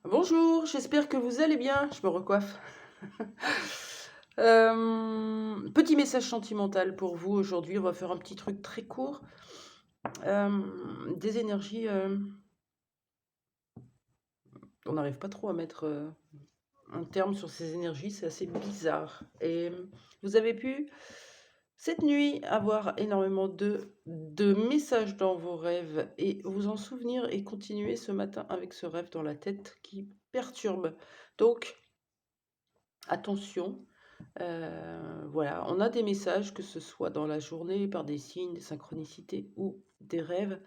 Bonjour, j'espère que vous allez bien. Je me recoiffe. Petit message sentimental pour vous aujourd'hui. On va faire un petit truc très court. Des énergies, on n'arrive pas trop à mettre un terme sur ces énergies. C'est assez bizarre. Et vous avez pu, cette nuit, avoir énormément de messages dans vos rêves et vous en souvenir et continuer ce matin avec ce rêve dans la tête qui perturbe. Donc, attention. Voilà, on a des messages, que ce soit dans la journée, par des signes, des synchronicités ou des rêves.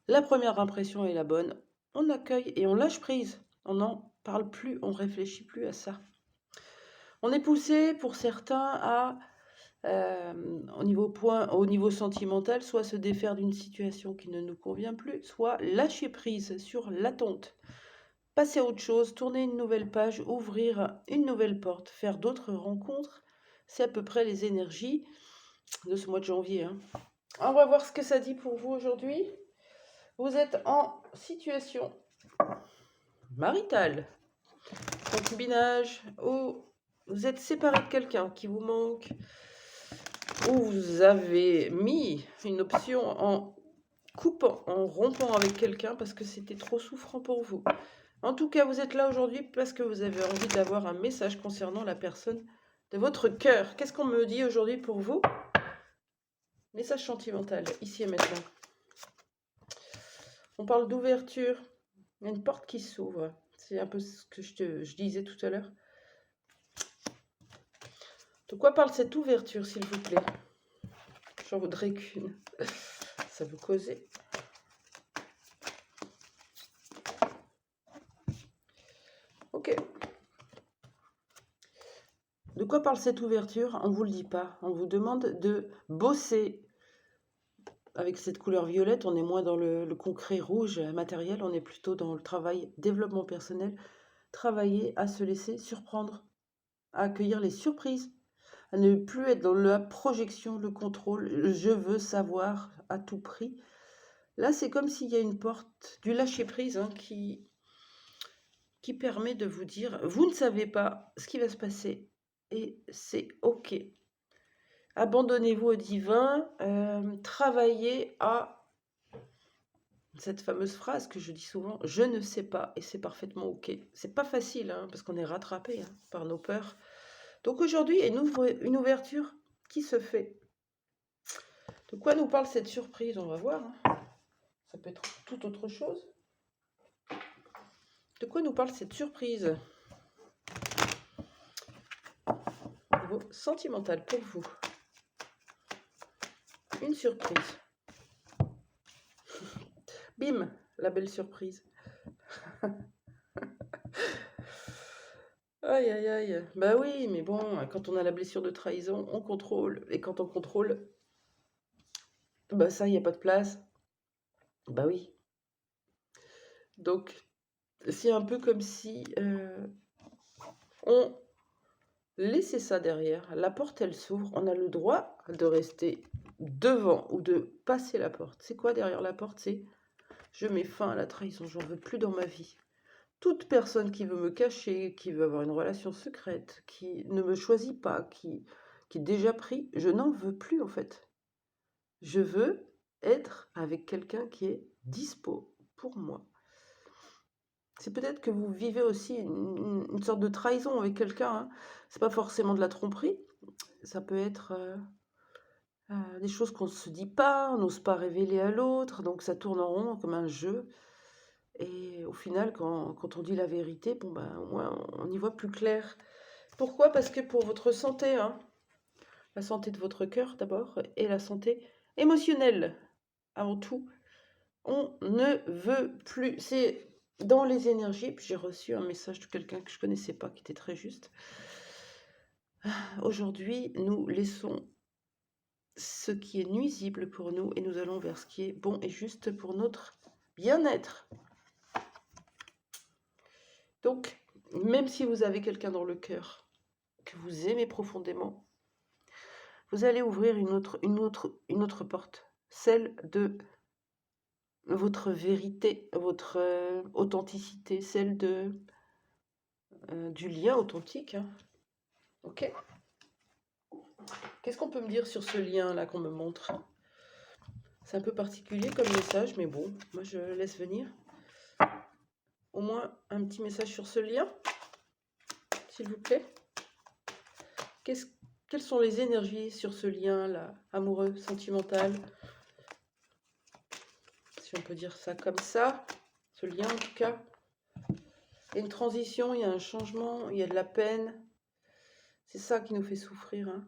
La première impression est la bonne. On accueille et on lâche prise. On n'en parle plus, on réfléchit plus à ça. On est poussé pour certains à, au niveau sentimental, soit se défaire d'une situation qui ne nous convient plus, soit lâcher prise sur l'attente. Passer à autre chose, tourner une nouvelle page, ouvrir une nouvelle porte, faire d'autres rencontres. C'est à peu près les énergies de ce mois de janvier, hein. On va voir ce que ça dit pour vous aujourd'hui. Vous êtes en situation maritale, concubinage, ou vous êtes séparé de quelqu'un qui vous manque, ou vous avez mis une option en coupant, en rompant avec quelqu'un parce que c'était trop souffrant pour vous. En tout cas, vous êtes là aujourd'hui parce que vous avez envie d'avoir un message concernant la personne de votre cœur. Qu'est-ce qu'on me dit aujourd'hui pour vous? Message sentimental, ici et maintenant. On parle d'ouverture. Il y a une porte qui s'ouvre. C'est un peu ce que je disais tout à l'heure. De quoi parle cette ouverture, s'il vous plaît? J'en voudrais qu'une. Ça vous causait. Ok. De quoi parle cette ouverture? On ne vous le dit pas. On vous demande de bosser. Avec cette couleur violette, on est moins dans le concret rouge matériel, on est plutôt dans le travail développement personnel. Travailler à se laisser surprendre, à accueillir les surprises, à ne plus être dans la projection, le contrôle, le je veux savoir à tout prix. Là, c'est comme s'il y a une porte du lâcher-prise, hein, qui permet de vous dire, vous ne savez pas ce qui va se passer et c'est OK. Abandonnez-vous au divin, travaillez à cette fameuse phrase que je dis souvent, je ne sais pas, et c'est parfaitement OK. C'est pas facile, hein, parce qu'on est rattrapé, hein, par nos peurs. Donc aujourd'hui, il y a une ouverture qui se fait. De quoi nous parle cette surprise? On va voir, hein. Ça peut être tout autre chose. De quoi nous parle cette surprise? Au niveau sentimental pour vous. Une surprise. Bim, la belle surprise. Aïe, aïe, aïe. Bah oui, mais bon, quand on a la blessure de trahison, on contrôle. Et quand on contrôle, bah ça, il n'y a pas de place. Bah oui. Donc, c'est un peu comme si on laissait ça derrière. La porte, elle s'ouvre. On a le droit de rester devant ou de passer la porte. C'est quoi derrière la porte? C'est je mets fin à la trahison. J'en veux plus dans ma vie. Toute personne qui veut me cacher, qui veut avoir une relation secrète, qui ne me choisit pas, qui est déjà pris, je n'en veux plus en fait. Je veux être avec quelqu'un qui est dispo pour moi. C'est peut-être que vous vivez aussi une sorte de trahison avec quelqu'un, hein. C'est pas forcément de la tromperie. Ça peut être des choses qu'on ne se dit pas, on n'ose pas révéler à l'autre, donc ça tourne en rond comme un jeu. Et au final, quand on dit la vérité, bon ben, au moins on y voit plus clair. Pourquoi? Parce que pour votre santé, hein, la santé de votre cœur d'abord, et la santé émotionnelle avant tout, on ne veut plus. C'est dans les énergies, puis j'ai reçu un message de quelqu'un que je ne connaissais pas, qui était très juste. Aujourd'hui, nous laissons ce qui est nuisible pour nous et nous allons vers ce qui est bon et juste pour notre bien-être. Donc, même si vous avez quelqu'un dans le cœur que vous aimez profondément, vous allez ouvrir une autre porte, celle de votre vérité, votre authenticité, celle du lien authentique. Hein. Ok. Qu'est-ce qu'on peut me dire sur ce lien-là qu'on me montre? C'est un peu particulier comme message, mais bon, moi je laisse venir. Au moins un petit message sur ce lien, s'il vous plaît. Quelles sont les énergies sur ce lien-là, amoureux, sentimental? Si on peut dire ça comme ça, ce lien en tout cas. Il y a une transition, il y a un changement, il y a de la peine. C'est ça qui nous fait souffrir. Hein.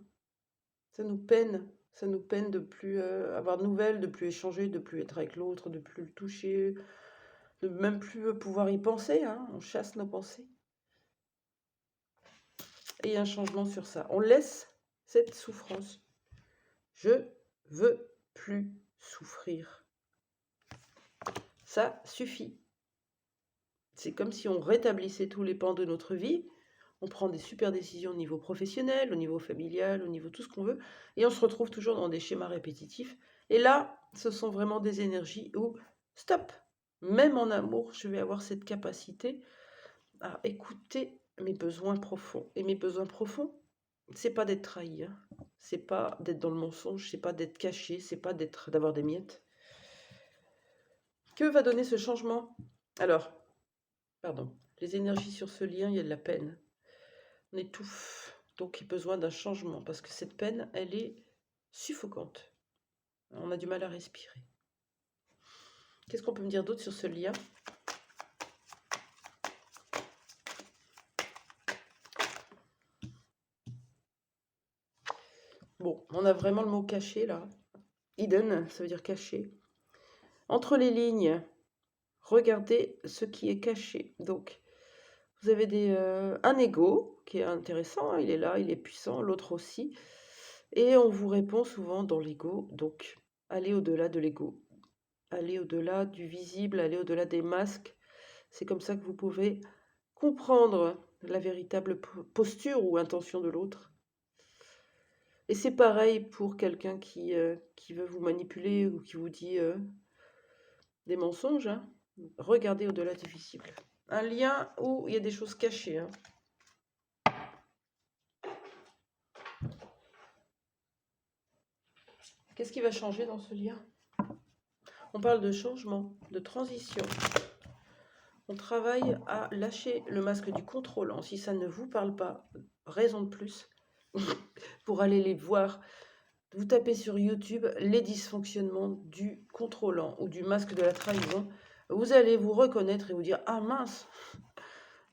Ça nous peine de plus avoir de nouvelles, de plus échanger, de plus être avec l'autre, de plus le toucher, de même plus pouvoir y penser. Hein. On chasse nos pensées. Et il y a un changement sur ça. On laisse cette souffrance. Je veux plus souffrir. Ça suffit. C'est comme si on rétablissait tous les pans de notre vie. On prend des super décisions au niveau professionnel, au niveau familial, au niveau tout ce qu'on veut. Et on se retrouve toujours dans des schémas répétitifs. Et là, ce sont vraiment des énergies où, stop, même en amour, je vais avoir cette capacité à écouter mes besoins profonds. Et mes besoins profonds, c'est pas d'être trahi, hein. C'est pas d'être dans le mensonge, c'est pas d'être caché, c'est pas d'avoir des miettes. Que va donner ce changement? Alors, pardon, les énergies sur ce lien, il y a de la peine. On étouffe, donc il y a besoin d'un changement, parce que cette peine, elle est suffocante. On a du mal à respirer. Qu'est-ce qu'on peut me dire d'autre sur ce lien? Bon, on a vraiment le mot caché là. Hidden, ça veut dire caché. Entre les lignes, regardez ce qui est caché. Donc, vous avez un ego qui est intéressant, hein, il est là, il est puissant, l'autre aussi. Et on vous répond souvent dans l'ego. Donc, allez au-delà de l'ego. Allez au-delà du visible, allez au-delà des masques. C'est comme ça que vous pouvez comprendre la véritable posture ou intention de l'autre. Et c'est pareil pour quelqu'un qui veut vous manipuler ou qui vous dit des mensonges. Hein. Regardez au-delà du visible. Un lien où il y a des choses cachées. Hein. Qu'est-ce qui va changer dans ce lien? On parle de changement, de transition. On travaille à lâcher le masque du contrôlant. Si ça ne vous parle pas, raison de plus pour aller les voir. Vous tapez sur YouTube les dysfonctionnements du contrôlant ou du masque de la trahison. Vous allez vous reconnaître et vous dire: ah mince,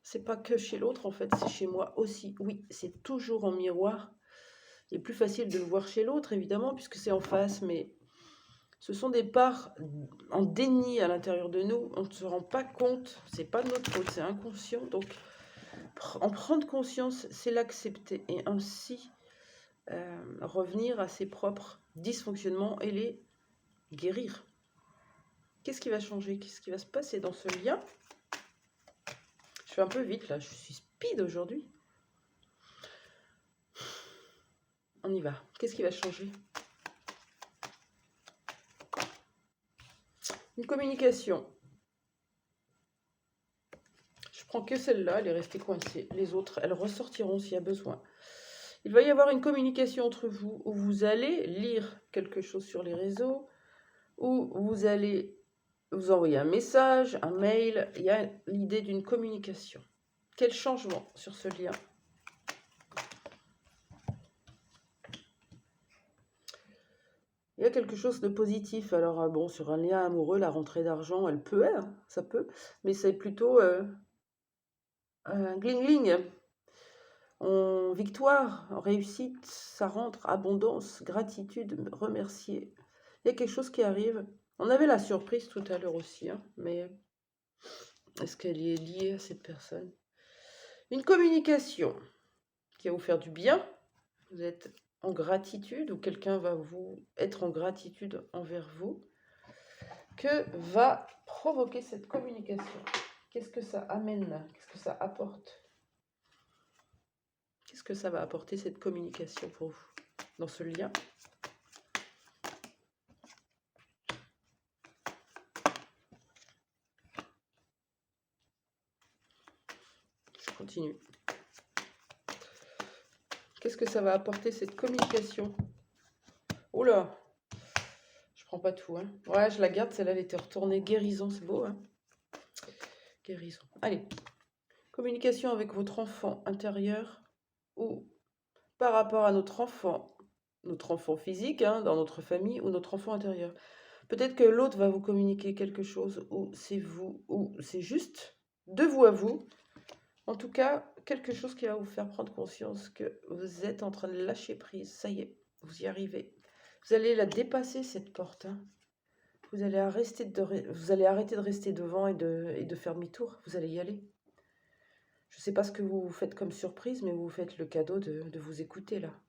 c'est pas que chez l'autre en fait, c'est chez moi aussi. Oui, c'est toujours en miroir. Il est plus facile de le voir chez l'autre évidemment puisque c'est en face, mais ce sont des parts en déni à l'intérieur de nous. On ne se rend pas compte, c'est pas de notre faute, c'est inconscient. Donc en prendre conscience, c'est l'accepter et ainsi revenir à ses propres dysfonctionnements et les guérir. Qu'est-ce qui va changer? Qu'est-ce qui va se passer dans ce lien? Je fais un peu vite là, je suis speed aujourd'hui. On y va. Qu'est-ce qui va changer? Une communication. Je prends que celle-là, elle est restée coincée. Les autres, elles ressortiront s'il y a besoin. Il va y avoir une communication entre vous où vous allez lire quelque chose sur les réseaux, où vous allez vous envoyer un message, un mail. Il y a l'idée d'une communication. Quel changement sur ce lien? Il y a quelque chose de positif. Alors, bon, sur un lien amoureux, la rentrée d'argent, elle peut être, hein, ça peut, mais c'est plutôt un gling-gling. En victoire, en réussite, ça rentre, abondance, gratitude, remercier. Il y a quelque chose qui arrive. On avait la surprise tout à l'heure aussi, hein, mais est-ce qu'elle est liée à cette personne? Une communication qui va vous faire du bien. Vous êtes en gratitude ou quelqu'un va vous être en gratitude envers vous. Que va provoquer cette communication? Qu'est-ce que ça amène? Qu'est-ce que ça apporte? Qu'est-ce que ça va apporter cette communication pour vous dans ce lien? continue. Qu'est-ce que ça va apporter cette communication? Oula, je prends pas tout. Hein. Ouais, je la garde, celle-là, elle était retournée. Guérison, c'est beau. Hein, guérison. Allez, communication avec votre enfant intérieur ou par rapport à notre enfant physique, hein, dans notre famille, ou notre enfant intérieur. Peut-être que l'autre va vous communiquer quelque chose, ou c'est vous, ou c'est juste de vous à vous. En tout cas, quelque chose qui va vous faire prendre conscience que vous êtes en train de lâcher prise. Ça y est, vous y arrivez. Vous allez la dépasser, cette porte. Hein. Vous allez arrêter de rester devant et de faire demi-tour. Vous allez y aller. Je ne sais pas ce que vous faites comme surprise, mais vous vous faites le cadeau de vous écouter là.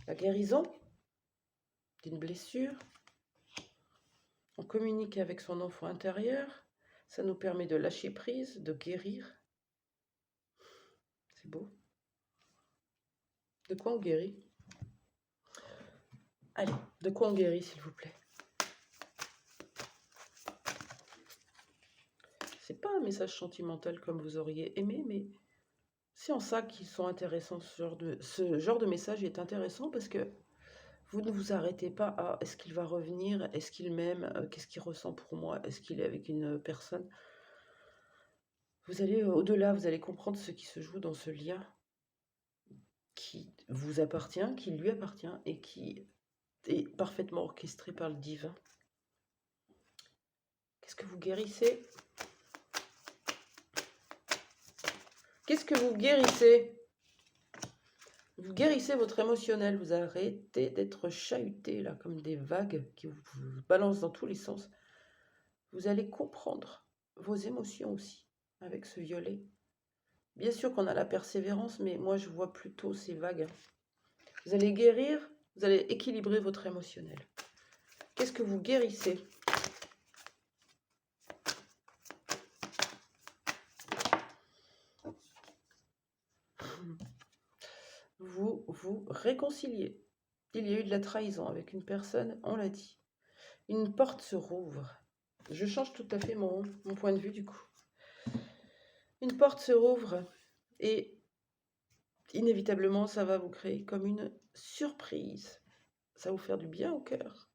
La guérison d'une blessure. On communique avec son enfant intérieur. Ça nous permet de lâcher prise, de guérir. C'est beau. De quoi on guérit? Allez, de quoi on guérit, s'il vous plaît? C'est pas un message sentimental comme vous auriez aimé, mais c'est en ça qu'ils sont intéressants. Ce genre de message est intéressant parce que vous ne vous arrêtez pas à est-ce qu'il va revenir, est-ce qu'il m'aime, qu'est-ce qu'il ressent pour moi, est-ce qu'il est avec une personne. Vous allez au-delà, vous allez comprendre ce qui se joue dans ce lien qui vous appartient, qui lui appartient et qui est parfaitement orchestré par le divin. Qu'est-ce que vous guérissez? Qu'est-ce que vous guérissez? Vous guérissez votre émotionnel, vous arrêtez d'être chahuté là, comme des vagues qui vous balancent dans tous les sens. Vous allez comprendre vos émotions aussi, avec ce violet. Bien sûr qu'on a la persévérance, mais moi je vois plutôt ces vagues. Vous allez guérir, vous allez équilibrer votre émotionnel. Qu'est-ce que vous guérissez? Vous réconciliez. Il y a eu de la trahison avec une personne, on l'a dit. Une porte se rouvre. Je change tout à fait mon point de vue du coup. Une porte se rouvre et inévitablement ça va vous créer comme une surprise. Ça va vous faire du bien au cœur.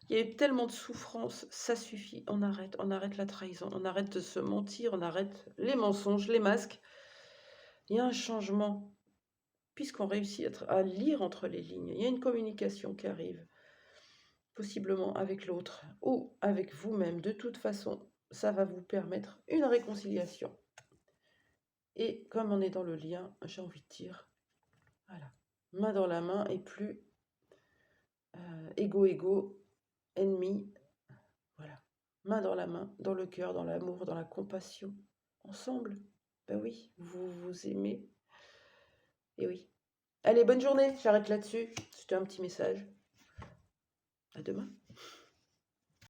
Il y a eu tellement de souffrance, ça suffit, on arrête la trahison, on arrête de se mentir, on arrête les mensonges, les masques. Il y a un changement, puisqu'on réussit à lire entre les lignes. Il y a une communication qui arrive, possiblement avec l'autre ou avec vous-même. De toute façon, ça va vous permettre une réconciliation. Et comme on est dans le lien, j'ai envie de dire, voilà, main dans la main et plus égo, ennemi, voilà. Main dans la main, dans le cœur, dans l'amour, dans la compassion. Ensemble. Ben oui, vous vous aimez. Et oui. Allez, bonne journée, j'arrête là-dessus. C'était un petit message. À demain.